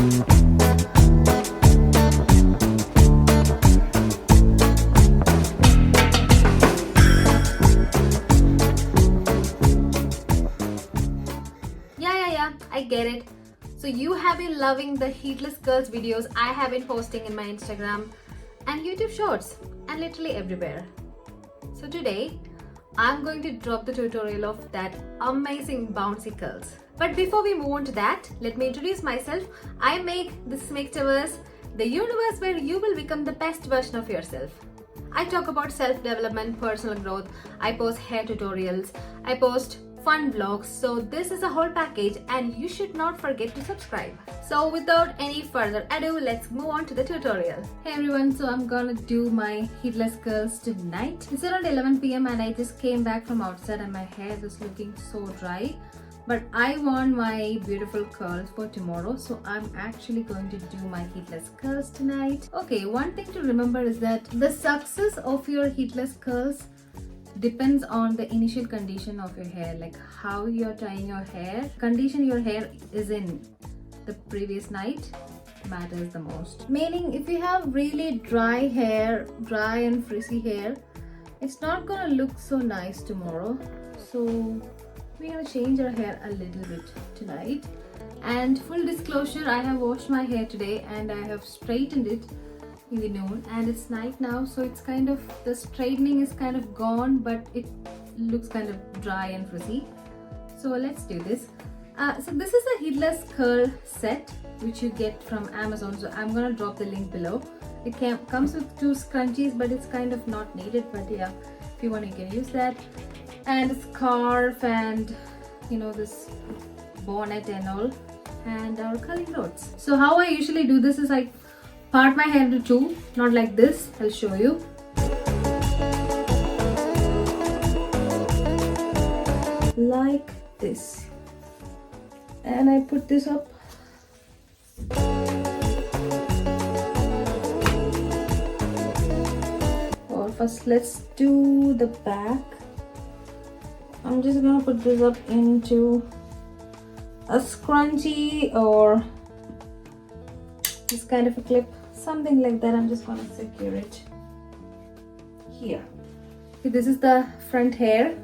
I get it. So you have been loving the heatless curls videos I have been posting in my Instagram and YouTube shorts and literally everywhere. So today I'm going to drop the tutorial of that amazing bouncy curls. But before we move on to that, let me introduce myself. I make this SELVES, the universe where you will become the best version of yourself. I talk about self-development, personal growth, I post hair tutorials, I post fun vlogs, so this is a whole package and you should not forget to subscribe. So without any further ado, let's move on to the tutorial. Hey everyone, so I'm gonna do my heatless curls tonight. It's around 11 PM and I just came back from outside and my hair was looking so dry. But I want my beautiful curls for tomorrow, so I'm actually going to do my heatless curls tonight. Okay, one thing to remember is that the success of your heatless curls depends on the initial condition of your hair, like how you're tying your hair. Condition your hair is in the previous night matters the most. Meaning if you have really dry hair, dry and frizzy hair, it's not gonna look so nice tomorrow. So we're gonna change our hair a little bit tonight. And full disclosure, I have washed my hair today and I have straightened it in the noon, and it's night now, so it's kind of, the straightening is kind of gone, but it looks kind of dry and frizzy. So let's do this. So this is a heatless curl set which you get from Amazon, so I'm gonna drop the link below. It comes with 2 scrunchies, but it's kind of not needed, but yeah, if you want you can use that. And a scarf and you know, this bonnet and all, and our curling rods. So how I usually do this is I part my hair into 2, not like this. I'll show you. Like this. And I put this up. Or first let's do the back. I'm just gonna put this up into a scrunchie or this kind of a clip, something like that. I'm just gonna secure it here. Okay, this is the front hair.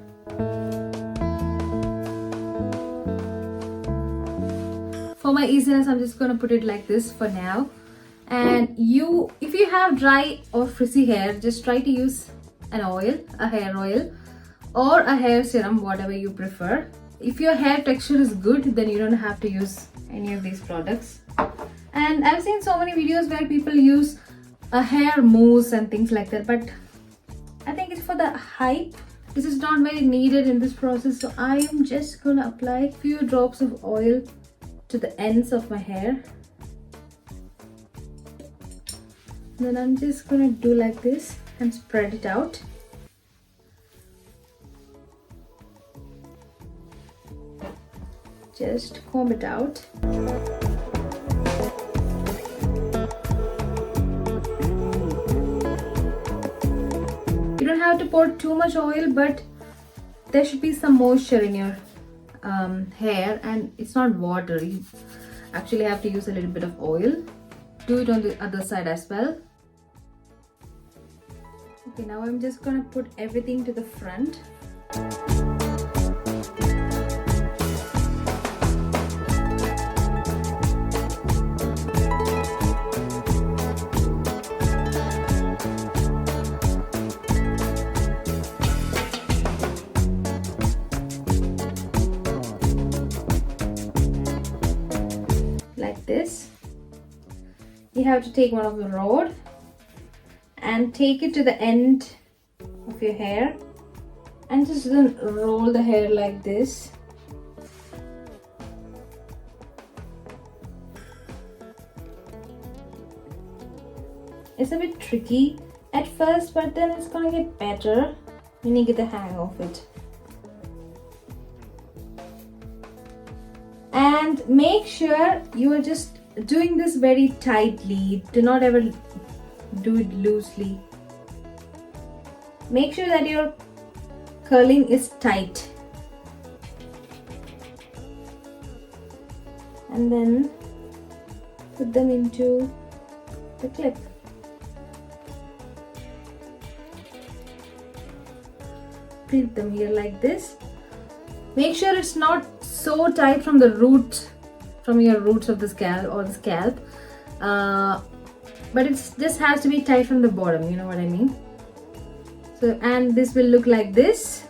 For my easiness, I'm just gonna put it like this for now. And if you have dry or frizzy hair, just try to use an oil, a hair oil, or a hair serum, whatever you prefer. If your hair texture is good, then you don't have to use any of these products. And I've seen so many videos where people use a hair mousse and things like that, but I think it's for the hype. This is not very needed in this process, so I am just gonna apply a few drops of oil to the ends of my hair. Then I'm just gonna do like this and spread it out. Just comb it out. You don't have to pour too much oil, but there should be some moisture in your hair, and it's not water. You actually have to use a little bit of oil. Do it on the other side as well. Okay, now I'm just gonna put everything to the front. Like this. You have to take one of the rod and take it to the end of your hair and just then roll the hair like this. It's a bit tricky at first, but then it's gonna get better when you get the hang of it. And make sure you are just doing this very tightly. Do not ever do it loosely. Make sure that your curling is tight. And then put them into the clip. Clip them here like this. Make sure it's not so tight from the root, from your roots of the scalp or the scalp, but it just has to be tight from the bottom, you know what I mean. So, and this will look like this.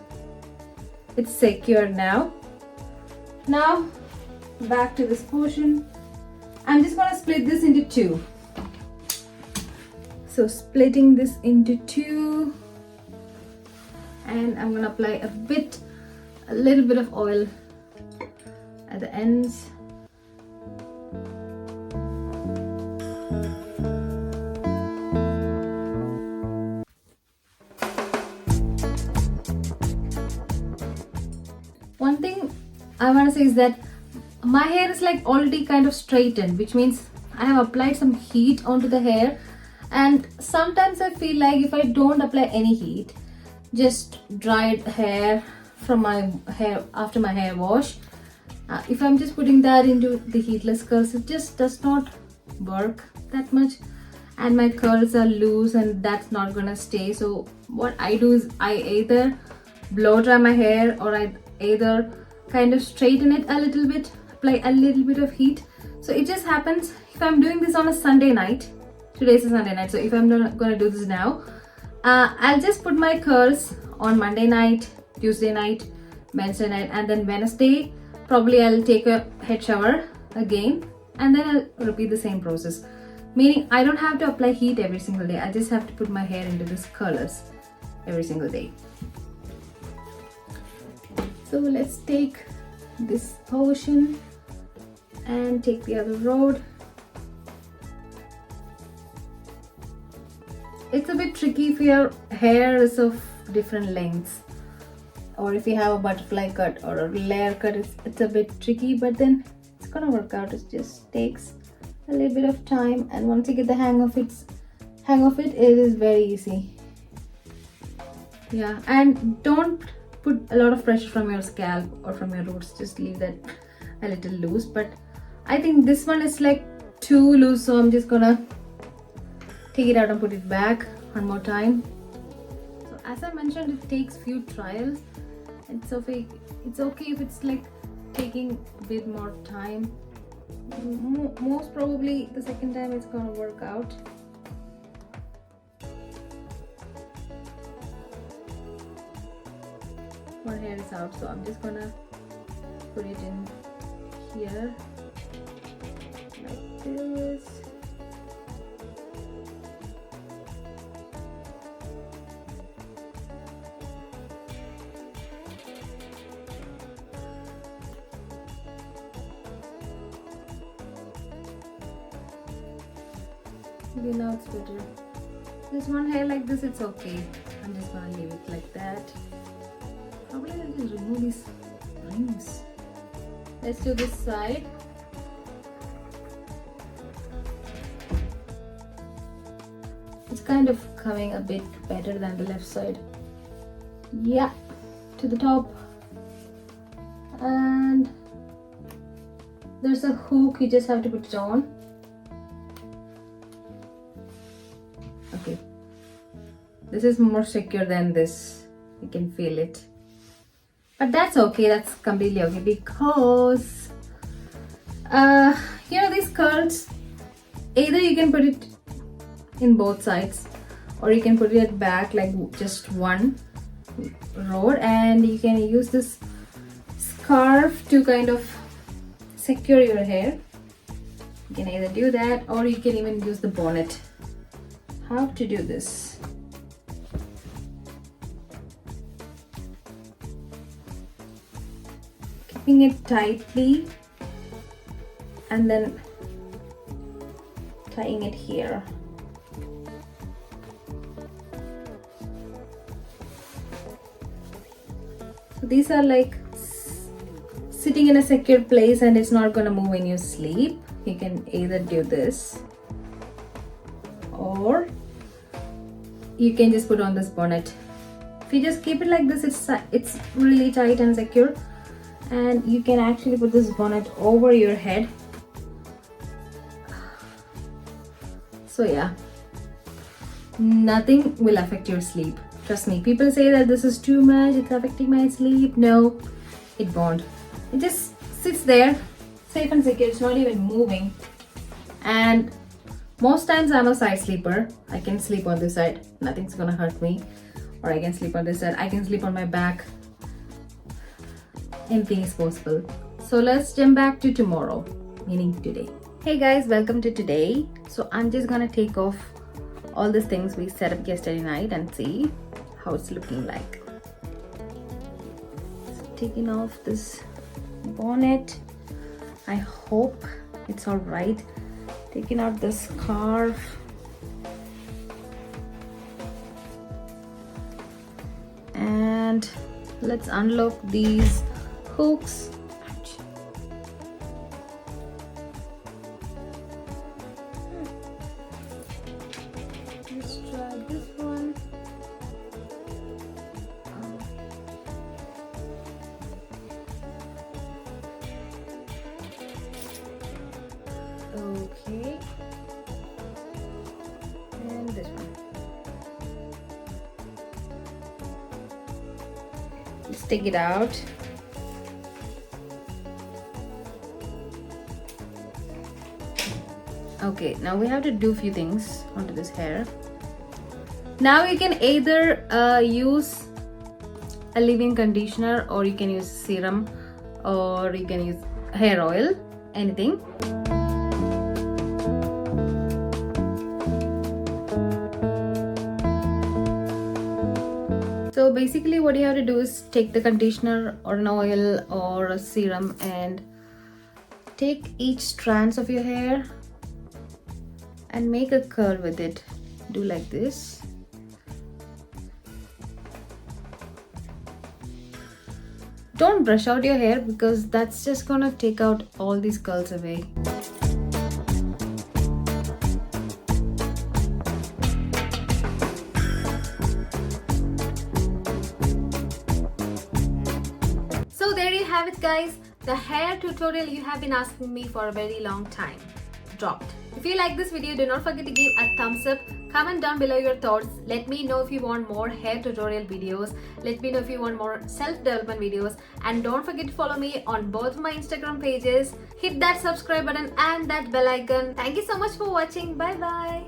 It's secure now. Now back to this portion. I'm just gonna split this into two. So splitting this into two, and I'm gonna apply a little bit of oil at the ends. One thing I want to say is that my hair is like already kind of straightened, which means I have applied some heat onto the hair, and sometimes I feel like if I don't apply any heat, just dried hair from my hair after my hair wash, if I'm just putting that into the heatless curls, it just does not work that much, and my curls are loose and that's not gonna stay. So what I do is I either blow dry my hair, or I either kind of straighten it a little bit, apply a little bit of heat. So it just happens if I'm doing this on a Sunday night. Today's a Sunday night, so if I'm not gonna do this now, I'll just put my curls on Monday night, Tuesday night, Wednesday night, and then Wednesday probably I'll take a head shower again, and then I'll repeat the same process. Meaning I don't have to apply heat every single day. I just have to put my hair into this curlers every single day. So let's take this portion and take the other road. It's a bit tricky if your hair is of different lengths, or if you have a butterfly cut or a layer cut, it's a bit tricky, but then it's gonna work out. It just takes a little bit of time, and once you get the hang of it, it is very easy. Yeah, and don't put a lot of pressure from your scalp or from your roots. Just leave that a little loose, but I think this one is like too loose, so I'm just gonna take it out and put it back one more time. So as I mentioned, it takes few trials. It's okay if it's like taking a bit more time. Most probably the second time it's gonna work out. One hair is out, so I'm just gonna put it in here like this. Maybe now it's better. This one hair like this, it's okay. I'm just gonna leave it like that. Probably I'll just remove these rings. Let's do this side. It's kind of coming a bit better than the left side. Yeah, to the top. And there's a hook, you just have to put it on. Okay, this is more secure than this. You can feel it, but that's okay. That's completely okay, because you know, these curls, either you can put it in both sides, or you can put it back like just one row, and you can use this scarf to kind of secure your hair. You can either do that, or you can even use the bonnet. How to do this? Keeping it tightly and then tying it here. So these are like sitting in a secure place, and it's not gonna move when you sleep. You can either do this, or you can just put on this bonnet. If you just keep it like this, it's really tight and secure, and you can actually put this bonnet over your head. So yeah, nothing will affect your sleep. Trust me, people say that this is too much, it's affecting my sleep. No, it won't. It just sits there, safe and secure, it's not even moving. And most times I'm a side sleeper. I can sleep on this side, nothing's gonna hurt me. Or I can sleep on this side, I can sleep on my back. Anything is possible. So let's jump back to tomorrow, meaning today. Hey guys, welcome to today. So I'm just gonna take off all these things we set up yesterday night and see how it's looking like. So taking off this bonnet. I hope it's all right. Taking out this scarf. And let's unlock these hooks. Ouch. Let's try this one. Okay. And this one. Let's take it out. Okay, now we have to do a few things onto this hair. Now you can either use a leave-in conditioner, or you can use serum, or you can use hair oil, anything. So basically what you have to do is take the conditioner or an oil or a serum and take each strands of your hair and make a curl with it. Do like this. Don't brush out your hair because that's just gonna take out all these curls away. So there you have it guys, the hair tutorial you have been asking me for a very long time dropped. If you like this video, do not forget to give a thumbs up. Comment down below your thoughts. Let me know if you want more hair tutorial videos. Let me know if you want more self-development videos. And don't forget to follow me on both my Instagram pages. Hit that subscribe button and that bell icon. Thank you so much for watching. Bye bye.